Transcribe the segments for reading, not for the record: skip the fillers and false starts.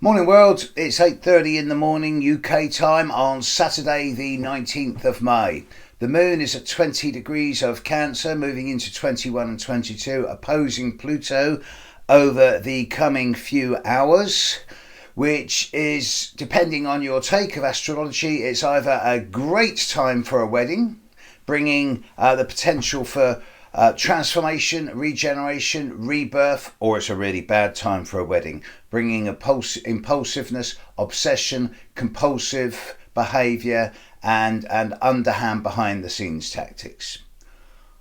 Morning world, it's 8:30 in the morning UK time on Saturday the 19th of May. The moon is at 20 degrees of Cancer, moving into 21 and 22, opposing Pluto over the coming few hours, which is, depending on your take of astrology, it's either a great time for a wedding, bringing the potential for transformation, regeneration, rebirth, or it's a really bad time for a wedding, bringing impulsiveness, obsession, compulsive behaviour, and underhand behind the scenes tactics.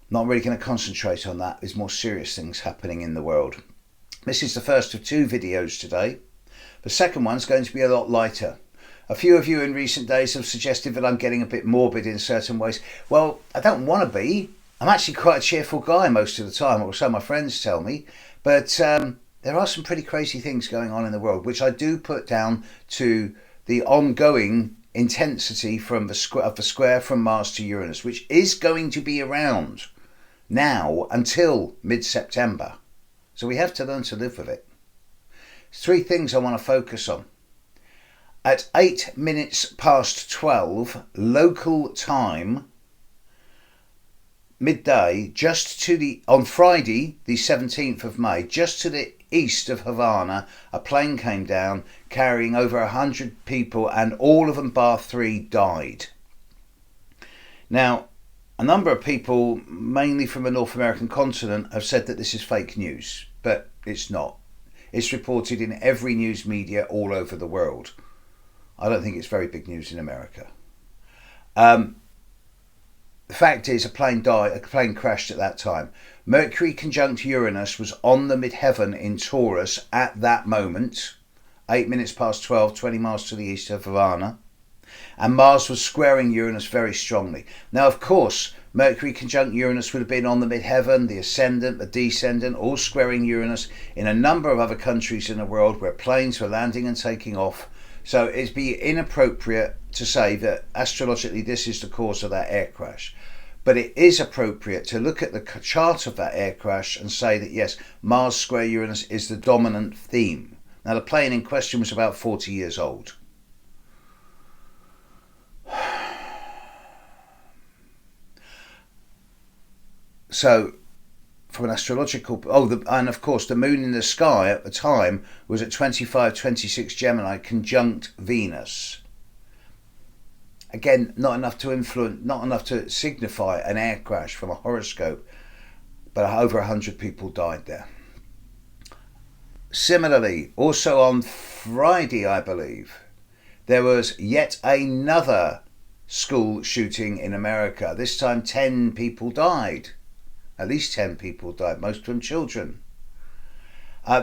Not really going to concentrate on that. There's more serious things happening in the world. This is the first of two videos today. The second one's going to be a lot lighter. A few of you in recent days have suggested that I'm getting a bit morbid in certain ways. Well, I don't want to be. I'm actually quite a cheerful guy most of the time, or so my friends tell me. But there are some pretty crazy things going on in the world, which I do put down to the ongoing intensity from the square from Mars to Uranus, which is going to be around now until mid-September. So we have to learn to live with it. Three things I want to focus on. At 8 minutes past 12 local time, midday, on Friday the 17th of May, just to the east of Havana, a plane came down carrying over 100 people, and all of them bar 3 died. Now, a number of people, mainly from the North American continent, have said that this is fake news, but it's not. It's reported in every news media all over the world. I don't think it's very big news in America. The fact is, a plane crashed at that time. Mercury conjunct Uranus was on the midheaven in Taurus at that moment, 8 minutes past 12, 20 miles to the east of Havana, and Mars was squaring Uranus very strongly. Now, of course, Mercury conjunct Uranus would have been on the midheaven, the ascendant, the descendant, all squaring Uranus in a number of other countries in the world where planes were landing and taking off. So it'd be inappropriate to say that astrologically this is the cause of that air crash. But it is appropriate to look at the chart of that air crash and say that yes, Mars square Uranus is the dominant theme. Now the plane in question was about 40 years old. So from an astrological, and of course the moon in the sky at the time was at 25-26 Gemini conjunct Venus. Again, not enough to signify an air crash from a horoscope, but over 100 people died there. Similarly, also on Friday, I believe, there was yet another school shooting in America. This time 10 people died. At least 10 people died, most of them children.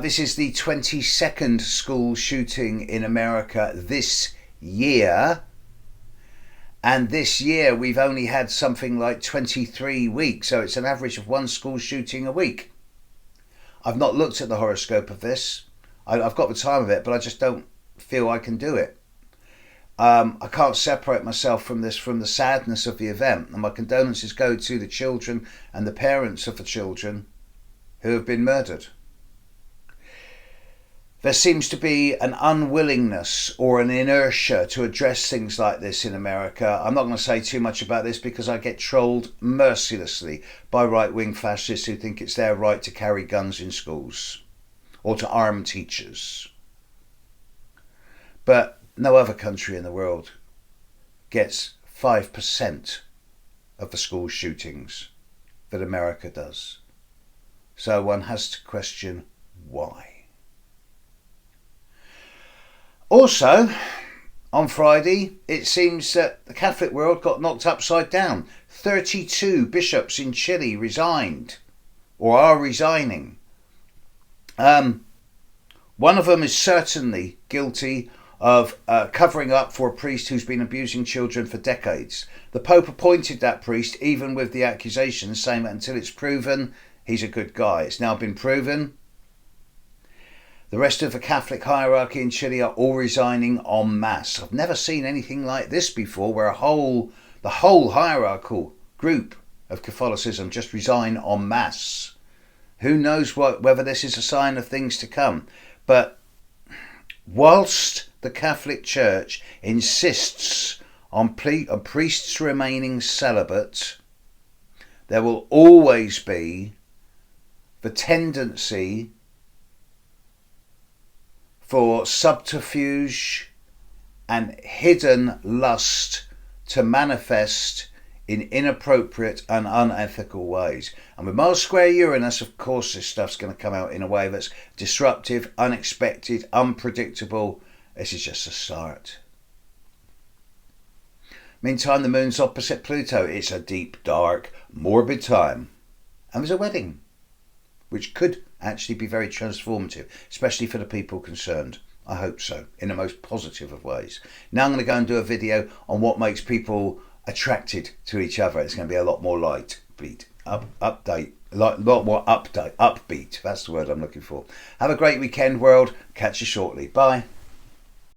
This is the 22nd school shooting in America this year. And this year we've only had something like 23 weeks, so it's an average of one school shooting a week. I've not looked at the horoscope of this. I've got the time of it, but I just don't feel I can do it. I can't separate myself from the sadness of the event, and my condolences go to the children and the parents of the children who have been murdered. There seems to be an unwillingness or an inertia to address things like this in America. I'm not going to say too much about this because I get trolled mercilessly by right-wing fascists who think it's their right to carry guns in schools or to arm teachers. But no other country in the world gets 5% of the school shootings that America does. So one has to question why. Also, on Friday, it seems that the Catholic world got knocked upside down. 32 bishops in Chile resigned, or are resigning. One of them is certainly guilty of covering up for a priest who's been abusing children for decades. The Pope appointed that priest, even with the accusations, saying that until it's proven, he's a good guy. It's now been proven. The rest of the Catholic hierarchy in Chile are all resigning en masse. I've never seen anything like this before, where the whole hierarchical group of Catholicism just resign en masse. Who knows whether this is a sign of things to come? But whilst the Catholic Church insists on priests remaining celibate, there will always be the tendency for subterfuge and hidden lust to manifest in inappropriate and unethical ways. And with Mars square Uranus, of course, this stuff's going to come out in a way that's disruptive, unexpected, unpredictable. This is just a start. Meantime, the moon's opposite Pluto. It's a deep, dark, morbid time. And there's a wedding, which could actually be very transformative, especially for the people concerned. I hope so, in the most positive of ways. Now I'm going to go and do a video on what makes people attracted to each other. It's going to be a lot more upbeat. That's the word I'm looking for. Have a great weekend, world. Catch you shortly. Bye.